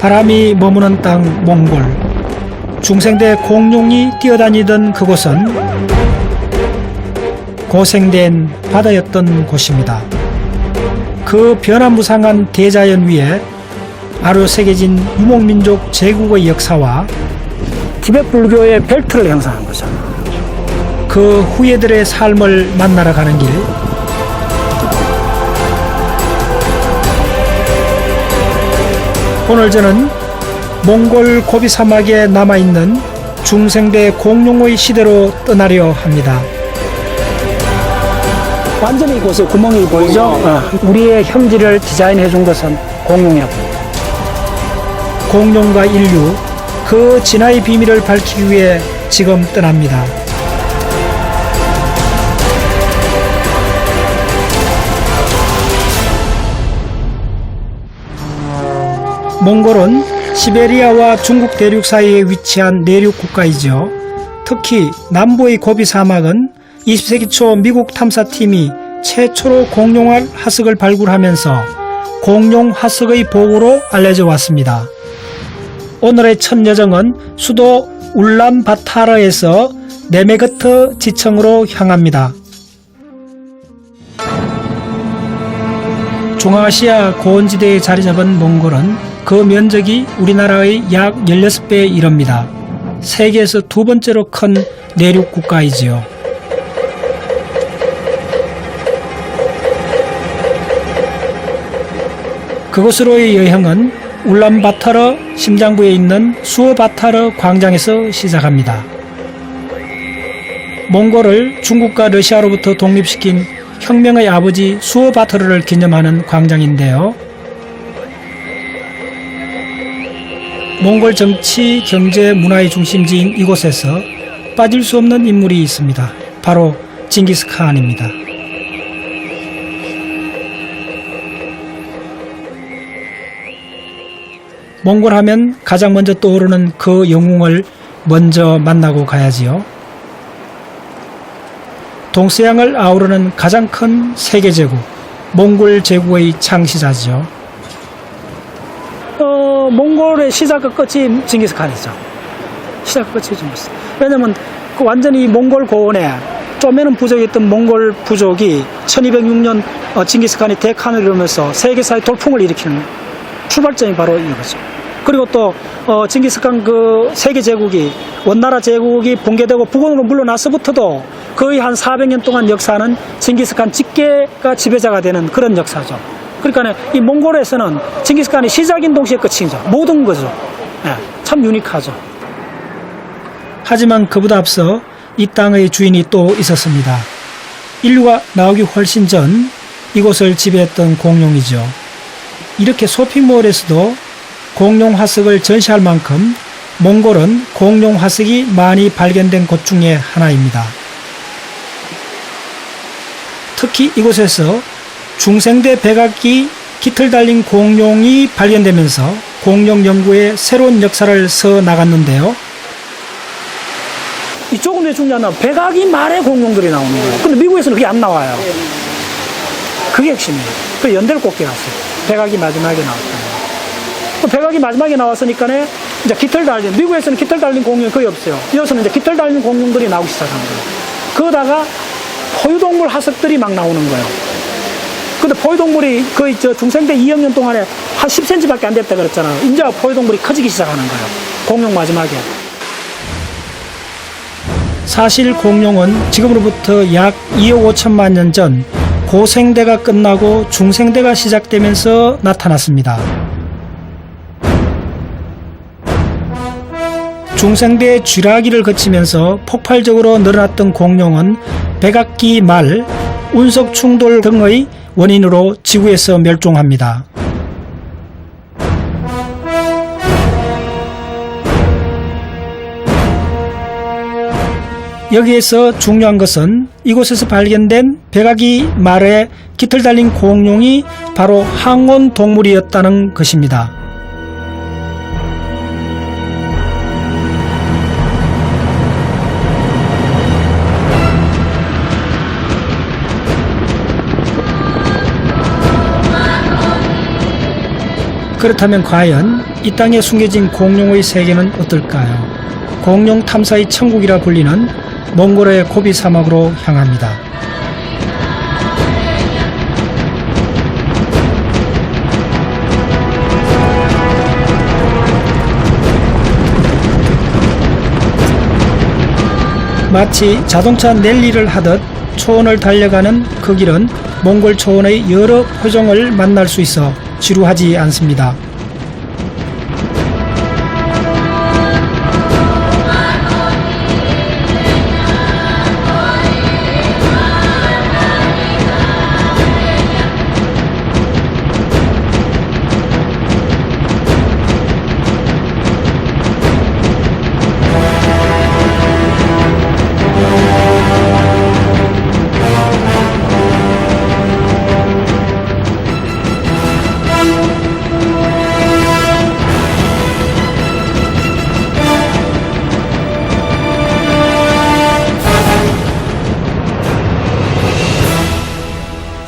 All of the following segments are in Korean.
바람이 머무는 땅 몽골. 중생대 공룡이 뛰어다니던 그곳은 고생된 바다였던 곳입니다. 그 변화무쌍한 대자연 위에 아로 새겨진 유목민족 제국의 역사와 티베트 불교의 벨트를 형성한 거죠. 그 후예들의 삶을 만나러 가는 길. 오늘 저는 몽골 고비 사막에 남아있는 중생대 공룡의 시대로 떠나려 합니다. 완전히 이곳에 구멍이 보이죠? 우리의 형질을 디자인해 준 것은 공룡이라고 합니다. 공룡과 인류, 그 진화의 비밀을 밝히기 위해 지금 떠납니다. 몽골은 시베리아와 중국 대륙 사이에 위치한 내륙 국가이죠. 특히 남부의 고비 사막은 20세기 초 미국 탐사팀이 최초로 공룡알 화석을 발굴하면서 공룡 화석의 보고로 알려져 왔습니다. 오늘의 첫 여정은 수도 울란바타르에서 네메그트 지청으로 향합니다. 중앙아시아 고원지대에 자리 잡은 몽골은 그 면적이 우리나라의 약 16배에 이릅니다. 세계에서 두 번째로 큰 내륙 국가이지요. 그곳으로의 여행은 울란바타르 심장부에 있는 수어바타르 광장에서 시작합니다. 몽골을 중국과 러시아로부터 독립시킨 혁명의 아버지 수어바타르를 기념하는 광장인데요. 몽골 정치, 경제, 문화의 중심지인 이곳에서 빠질 수 없는 인물이 있습니다. 바로 징기스칸입니다. 몽골 하면 가장 먼저 떠오르는 그 영웅을 먼저 만나고 가야지요. 동서양을 아우르는 가장 큰 세계제국, 몽골 제국의 창시자죠. 몽골의 시작과 끝이 징기스칸이죠. 시작과 끝이 징기스칸. 왜냐면 그 완전히 몽골 고원에 쪼매는 부족이었던 몽골 부족이 1206년 징기스칸이 대칸을 이루면서 세계사의 돌풍을 일으키는 출발점이 바로 이거죠. 그리고 또 징기스칸 그 세계 제국이 원나라 제국이 붕괴되고 북원으로 물러나서부터도 거의 한 400년 동안 역사는 징기스칸 직계가 지배자가 되는 그런 역사죠. 그러니까 이 몽골에서는 징기스칸이 시작인 동시에 끝이죠. 모든 거죠. 참 유니크하죠. 하지만 그보다 앞서 이 땅의 주인이 또 있었습니다. 인류가 나오기 훨씬 전 이곳을 지배했던 공룡이죠. 이렇게 쇼핑몰에서도 공룡 화석을 전시할 만큼 몽골은 공룡 화석이 많이 발견된 곳 중에 하나입니다. 특히 이곳에서 중생대 백악기 깃을 달린 공룡이 발견되면서 공룡 연구에 새로운 역사를 서 나갔는데요. 이쪽은 왜 중요하냐? 백악이 말의 공룡들이 나오는 거예요. 근데 미국에서는 그게 안 나와요. 그게 핵심이에요. 그 연대를 꼽게 갔어요. 백악이 마지막에 나왔어요. 백악이 마지막에 나왔으니까 이제 깃을 달린, 미국에서는 깃을 달린 공룡이 거의 없어요. 여기서는 이제 깃을 달린 공룡들이 나오기 시작한 거예요. 그러다가 포유동물 화석들이 막 나오는 거예요. 근데 포유동물이 거의 중생대 2억 년 동안에 한 10cm밖에 안 됐다 그랬잖아요. 이제 포유동물이 커지기 시작하는 거예요. 공룡 마지막에. 사실 공룡은 지금으로부터 약 2억 5천만 년 전 고생대가 끝나고 중생대가 시작되면서 나타났습니다. 중생대의 쥐라기를 거치면서 폭발적으로 늘어났던 공룡은 백악기 말, 운석 충돌 등의 원인으로 지구에서 멸종합니다. 여기에서 중요한 것은 이곳에서 발견된 백악기 말에 깃을 달린 공룡이 바로 항온 동물이었다는 것입니다. 그렇다면 과연 이 땅에 숨겨진 공룡의 세계는 어떨까요? 공룡 탐사의 천국이라 불리는 몽골의 고비 사막으로 향합니다. 마치 자동차 랠리를 하듯 초원을 달려가는 그 길은 몽골 초원의 여러 표정을 만날 수 있어 지루하지 않습니다.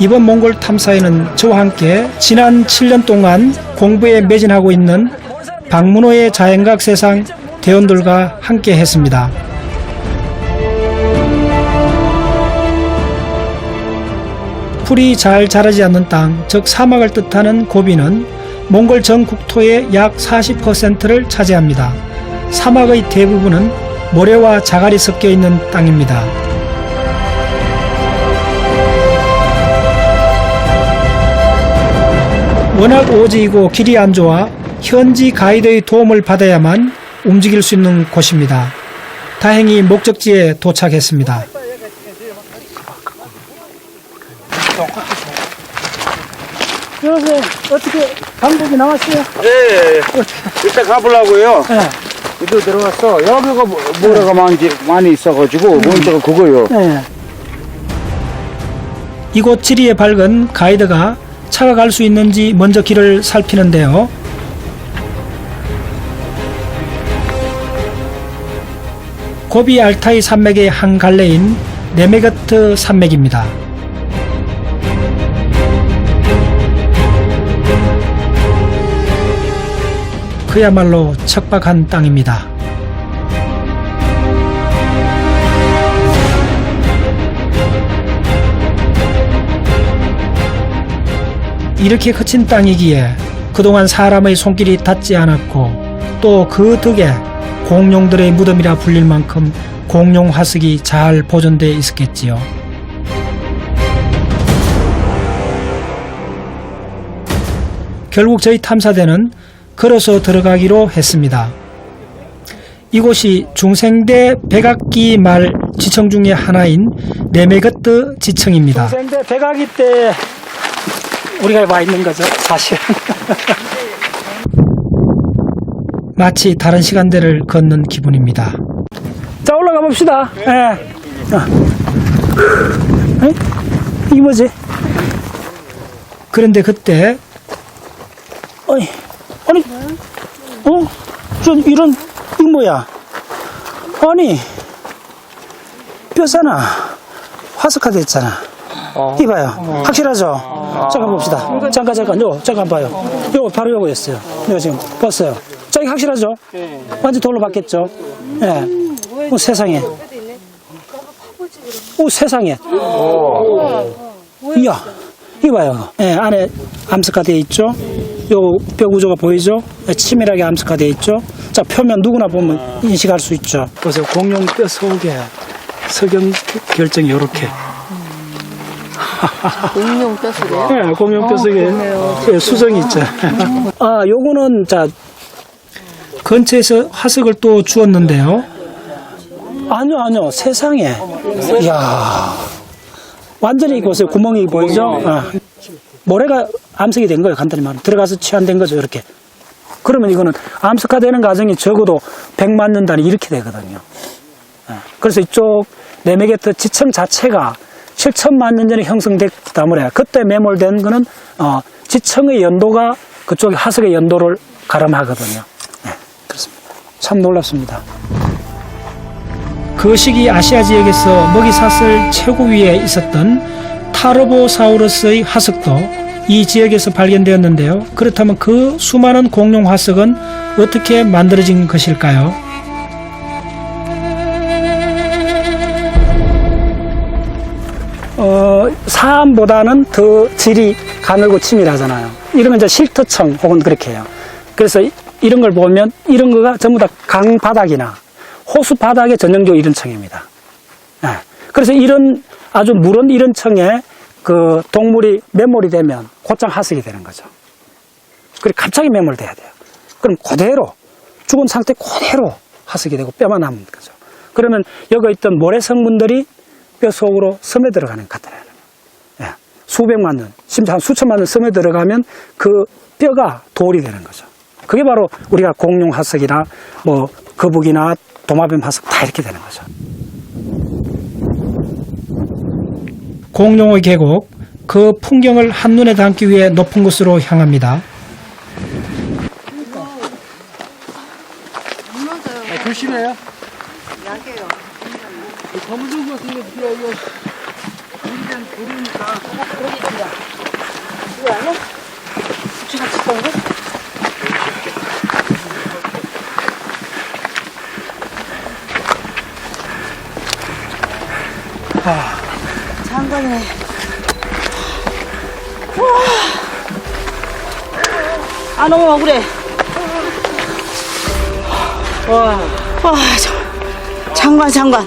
이번 몽골 탐사에는 저와 함께 지난 7년 동안 공부에 매진하고 있는 박문호의 자연과학 세상 대원들과 함께 했습니다. 풀이 잘 자라지 않는 땅, 즉 사막을 뜻하는 고비는 몽골 전 국토의 약 40%를 차지합니다. 사막의 대부분은 모래와 자갈이 섞여 있는 땅입니다. 워낙 오지이고 길이 안 좋아 현지 가이드의 도움을 받아야만 움직일 수 있는 곳입니다. 다행히 목적지에 도착했습니다. 여보세요. 어떻게 방법이 나왔어요? 네, 일단 가보려고요. 네. 이도 들어갔어. 여기가 모래가 많이 있어가지고 먼저가 그거요. 네. 이곳 지리에 밝은 가이드가 차가 갈 수 있는지 먼저 길을 살피는데요. 고비 알타이 산맥의 한 갈래인 네메거트 산맥입니다. 그야말로 척박한 땅입니다. 이렇게 거친 땅이기에 그동안 사람의 손길이 닿지 않았고 또 그 덕에 공룡들의 무덤이라 불릴 만큼 공룡 화석이 잘 보존되어 있었겠지요. 결국 저희 탐사대는 걸어서 들어가기로 했습니다. 이곳이 중생대 백악기 말 지청 중의 하나인 네메거트 지청입니다. 중생대 백악기 때 우리가 와 있는 거죠, 사실은. 마치 다른 시간대를 걷는 기분입니다. 자, 올라가 봅시다. 예. 이게 뭐지? 그런데 그때 아니, 저 이런, 이거 뭐야? 아니, 뼈잖아. 화석화돼 있잖아. 이봐요. 확실하죠? 잠깐 봅시다. 잠깐 봐요. 요거 바로 요거였어요. 이거 지금 봤어요. 자, 이거 확실하죠? 완전 돌로 바뀌었죠? 예. 세상에. 세상에. 이야, 이거 봐요. 예, 안에 암석화되어 있죠? 요 뼈 구조가 보이죠? 치밀하게 암석화되어 있죠? 자, 표면 누구나 보면 인식할 수 있죠? 보세요. 공룡 뼈 속에 석영 결정이 요렇게. 공룡 뼈속에요? 네, 공룡 뼈 속에 수정이 있죠. 요거는, 자, 근처에서 화석을 또 주었는데요. 아니요. 세상에. 이야. 완전히 보세요. 구멍이 보이죠? 모래가 암석이 된 거예요. 간단히 말하면. 들어가서 취한된 거죠. 이렇게. 그러면 이거는 암석화되는 과정이 적어도 100만 년 단위 이렇게 되거든요. 그래서 이쪽 네메거트 지청 자체가 7천만 년 전에 형성됐다 그래. 그때 매몰된 거는 지청의 연도가 그쪽에 화석의 연도를 가름하거든요. 네, 그렇습니다. 참 놀랍습니다. 그 시기 아시아 지역에서 먹이사슬 최고 위에 있었던 타르보사우루스의 화석도 이 지역에서 발견되었는데요. 그렇다면 그 수많은 공룡 화석은 어떻게 만들어진 것일까요? 사암보다는 더 질이 가늘고 치밀하잖아요. 이런 건 이제 실터층 혹은 그렇게 해요. 그래서 이런 걸 보면 이런 거가 전부 다 강바닥이나 호수 바닥에 전형적으로 이런 층입니다. 예. 그래서 이런 아주 무른 이런 층에 그 동물이 매몰이 되면 곧장 하석이 되는 거죠. 그리고 갑자기 매몰돼야 돼요. 그럼 그대로 죽은 상태 그대로 하석이 되고 뼈만 남는 거죠. 그러면 여기 있던 모래 성분들이 뼈 속으로 스며 들어가는 것 같아요. 예. 수백만 년, 심지어 한 수천만 년 스며 들어가면 그 뼈가 돌이 되는 거죠. 그게 바로 우리가 공룡 화석이나 뭐 거북이나 도마뱀 화석 다 이렇게 되는 거죠. 공룡의 계곡, 그 풍경을 한눈에 담기 위해 높은 곳으로 향합니다. 조심해요. 약해요. 검은 것 같은 거 이거 우리는 모르니까. 이거 아니야? 수치 같이 쏜 거? 장관이네. 아, 너무 억울해. 와, 장관.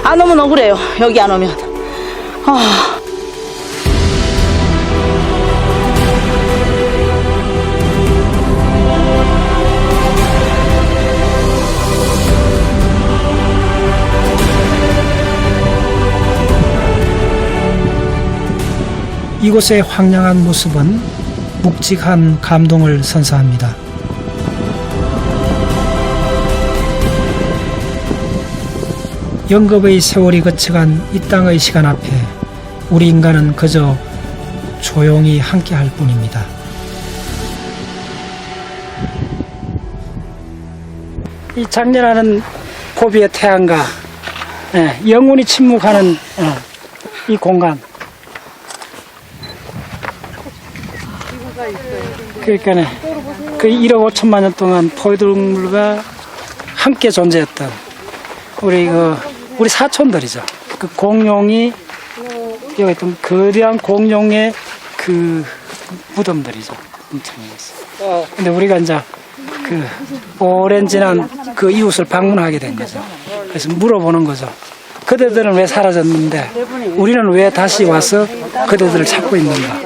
안 오면 억울해요. 여기 안 오면. 이곳의 황량한 모습은 묵직한 감동을 선사합니다. 영겁의 세월이 거쳐간 이 땅의 시간 앞에 우리 인간은 그저 조용히 함께할 뿐입니다. 이 장렬하는 고비의 태양과 영원히 침묵하는 이 공간. 그러니까 그 1억 5천만 년 동안 포유동물과 함께 존재했던 우리 사촌들이죠. 그 공룡이 여기 있던 거대한 공룡의 그 무덤들이죠. 근데 우리가 이제 그 오랜 지난 그 이웃을 방문하게 된 거죠. 그래서 물어보는 거죠. 그대들은 왜 사라졌는데 우리는 왜 다시 와서 그대들을 찾고 있는가.